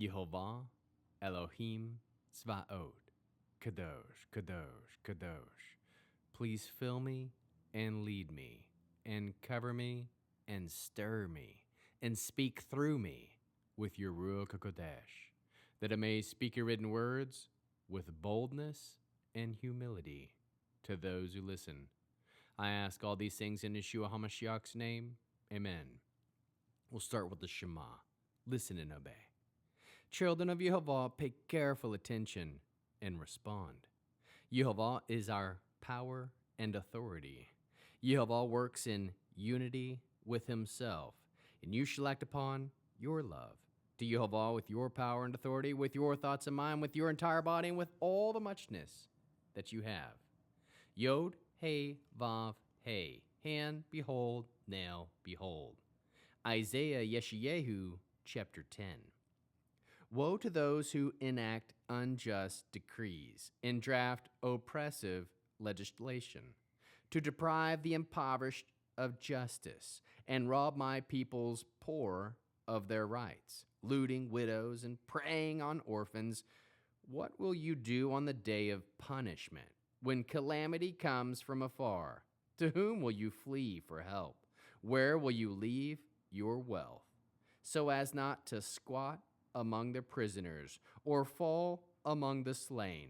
Yehovah Elohim Tzvaot. Kadosh, Kadosh, Kadosh. Please fill me and lead me and cover me and stir me and speak through me with your Ruach HaKodesh, that I may speak your written words with boldness and humility to those who listen. I ask all these things in Yeshua HaMashiach's name. Amen. We'll start with the Shema. Listen and obey. Children of Yehovah, pay careful attention and respond. Yehovah is our power and authority. Yehovah works in unity with himself, and you shall act upon your love to Yehovah with your power and authority, with your thoughts and mind, with your entire body, and with all the muchness that you have. Yod, Hey, Vav, Hey. Hand, behold, now, behold. Isaiah Yeshayahu, chapter 10. Woe to those who enact unjust decrees and draft oppressive legislation, to deprive the impoverished of justice and rob my people's poor of their rights, looting widows and preying on orphans. What will you do on the day of punishment, when calamity comes from afar? To whom will you flee for help? Where will you leave your wealth, so as not to squat among the prisoners or fall among the slain?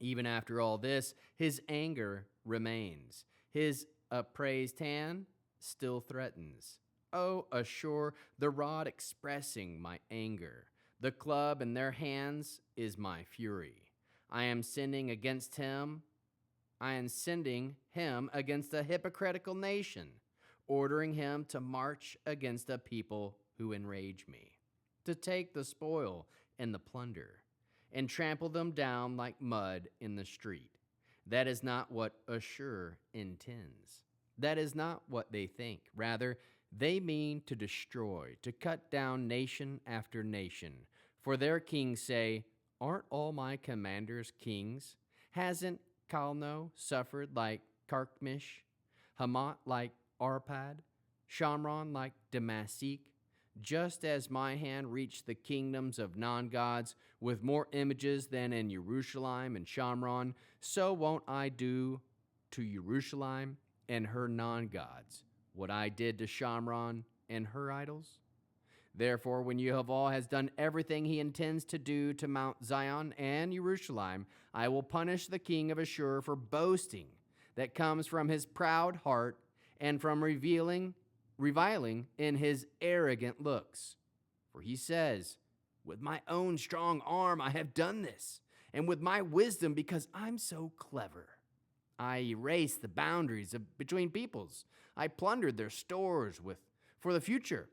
Even after all this, his anger remains. His upraised hand still threatens. Oh, assure the rod expressing my anger. The club in their hands is my fury. I am sending him against a hypocritical nation, ordering him to march against a people who enrage me, to take the spoil and the plunder, and trample them down like mud in the street. That is not what Ashur intends. That is not what they think. Rather, they mean to destroy, to cut down nation after nation. For their kings say, aren't all my commanders kings? Hasn't Calno suffered like Carchemish, Hamat like Arpad, Shamron like Damascus? Just as my hand reached the kingdoms of non-gods with more images than in Jerusalem and Shamron, so won't I do to Jerusalem and her non-gods what I did to Shamron and her idols? Therefore, when Yehovah has done everything he intends to do to Mount Zion and Jerusalem, I will punish the king of Ashur for boasting that comes from his proud heart and from reviling in his arrogant looks. For he says, with my own strong arm I have done this, and with my wisdom because I'm so clever. I erased the boundaries between peoples. I plundered their stores for the future.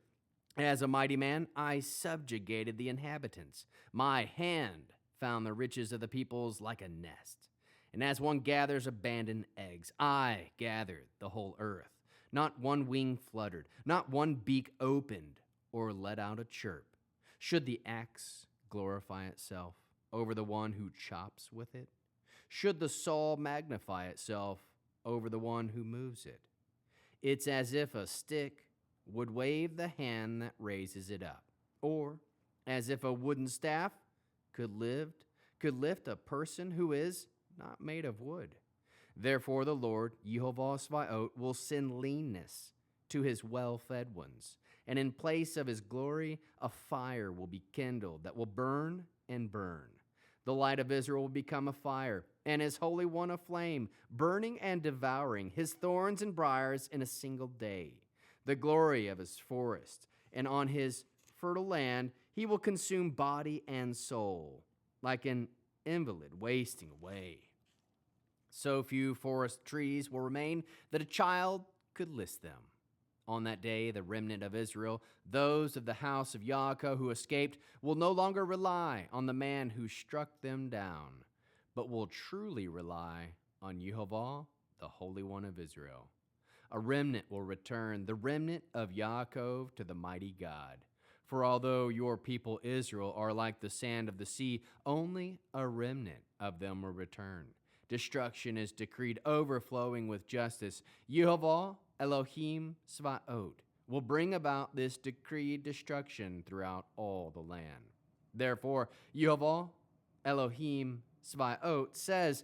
As a mighty man, I subjugated the inhabitants. My hand found the riches of the peoples like a nest. And as one gathers abandoned eggs, I gathered the whole earth. Not one wing fluttered, not one beak opened or let out a chirp. Should the axe glorify itself over the one who chops with it? Should the saw magnify itself over the one who moves it? It's as if a stick would wave the hand that raises it up, or as if a wooden staff could lift a person who is not made of wood. Therefore the Lord, Yehovah Tzvaot, will send leanness to his well-fed ones, and in place of his glory, a fire will be kindled that will burn and burn. The light of Israel will become a fire, and his Holy One a flame, burning and devouring his thorns and briars in a single day. The glory of his forest, and on his fertile land he will consume body and soul, like an invalid wasting away. So few forest trees will remain that a child could list them. On that day, the remnant of Israel, those of the house of Yaakov who escaped, will no longer rely on the man who struck them down, but will truly rely on Yehovah, the Holy One of Israel. A remnant will return, the remnant of Yaakov, to the mighty God. For although your people Israel are like the sand of the sea, only a remnant of them will return. Destruction is decreed, overflowing with justice. Yehovah Elohim Tzvaot will bring about this decreed destruction throughout all the land. Therefore, Yehovah, Elohim Svaot, says,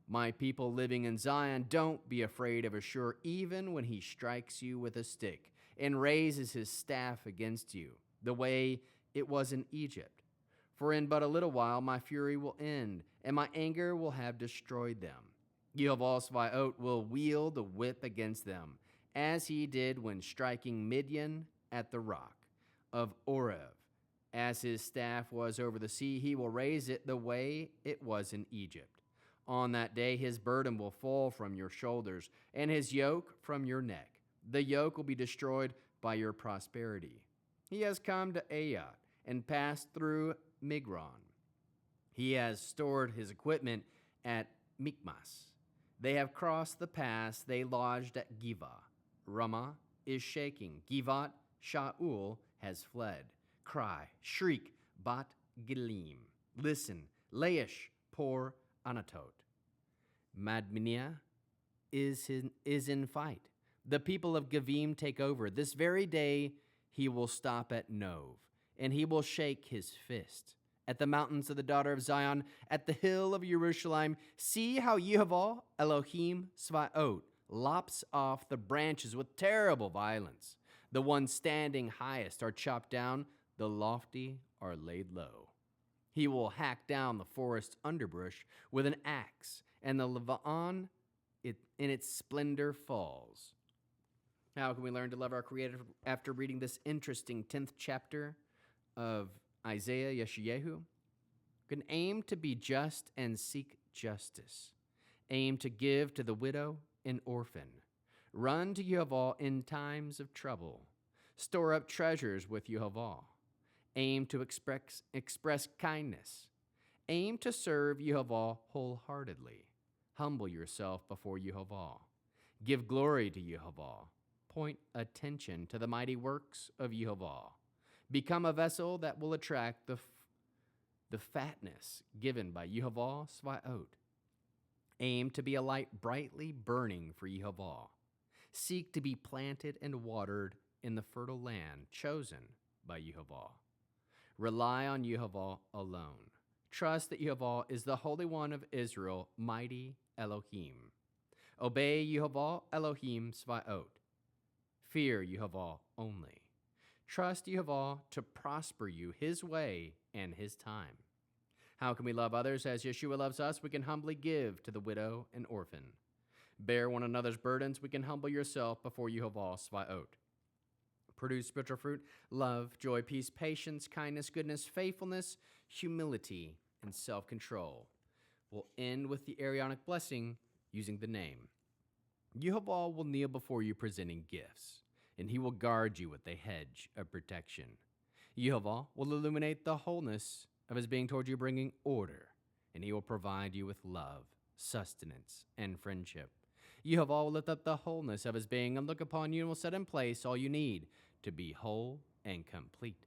my people living in Zion, don't be afraid of Ashur, even when he strikes you with a stick and raises his staff against you, the way it was in Egypt. For in but a little while my fury will end, and my anger will have destroyed them. Yehovah Svaot will wield the whip against them, as he did when striking Midian at the rock of Oreb. As his staff was over the sea, he will raise it the way it was in Egypt. On that day his burden will fall from your shoulders, and his yoke from your neck. The yoke will be destroyed by your prosperity. He has come to Ayat and passed through Migron. He has stored his equipment at Mikmas. They have crossed the pass. They lodged at Giva. Ramah is shaking. Givat Shaul has fled. Cry, shriek, Bat Gilim. Listen, Laish, poor Anatot. Madmeniah is in fight. The people of Gavim take over. This very day he will stop at Nov, and he will shake his fist. At the mountains of the daughter of Zion, at the hill of Jerusalem, see how Yehovah, Elohim Svaot, lops off the branches with terrible violence. The ones standing highest are chopped down, the lofty are laid low. He will hack down the forest underbrush with an axe, and the Lebanon in its splendor falls. How can we learn to love our Creator after reading this interesting 10th chapter of Isaiah Yeshayahu? You can aim to be just and seek justice. Aim to give to the widow and orphan. Run to Yehovah in times of trouble. Store up treasures with Yehovah. Aim to express kindness. Aim to serve Yehovah wholeheartedly. Humble yourself before Yehovah. Give glory to Yehovah. Point attention to the mighty works of Yehovah. Become a vessel that will attract the fatness given by Yehovah Svaot. Aim to be a light brightly burning for Yehovah. Seek to be planted and watered in the fertile land chosen by Yehovah. Rely on Yehovah alone. Trust that Yehovah is the Holy One of Israel, mighty Elohim. Obey Yehovah Elohim Svaot. Fear Yehovah only. Trust Yehovah to prosper you his way and his time. How can we love others as Yeshua loves us? We can humbly give to the widow and orphan. Bear one another's burdens. We can humble yourself before Yehovah Svaot. Produce spiritual fruit, love, joy, peace, patience, kindness, goodness, faithfulness, humility, and self-control. We'll end with the Aaronic blessing using the name. Yehovah will kneel before you presenting gifts, and he will guard you with a hedge of protection. Yehovah will illuminate the wholeness of his being toward you, bringing order, and he will provide you with love, sustenance, and friendship. Yehovah will lift up the wholeness of his being and look upon you and will set in place all you need to be whole and complete.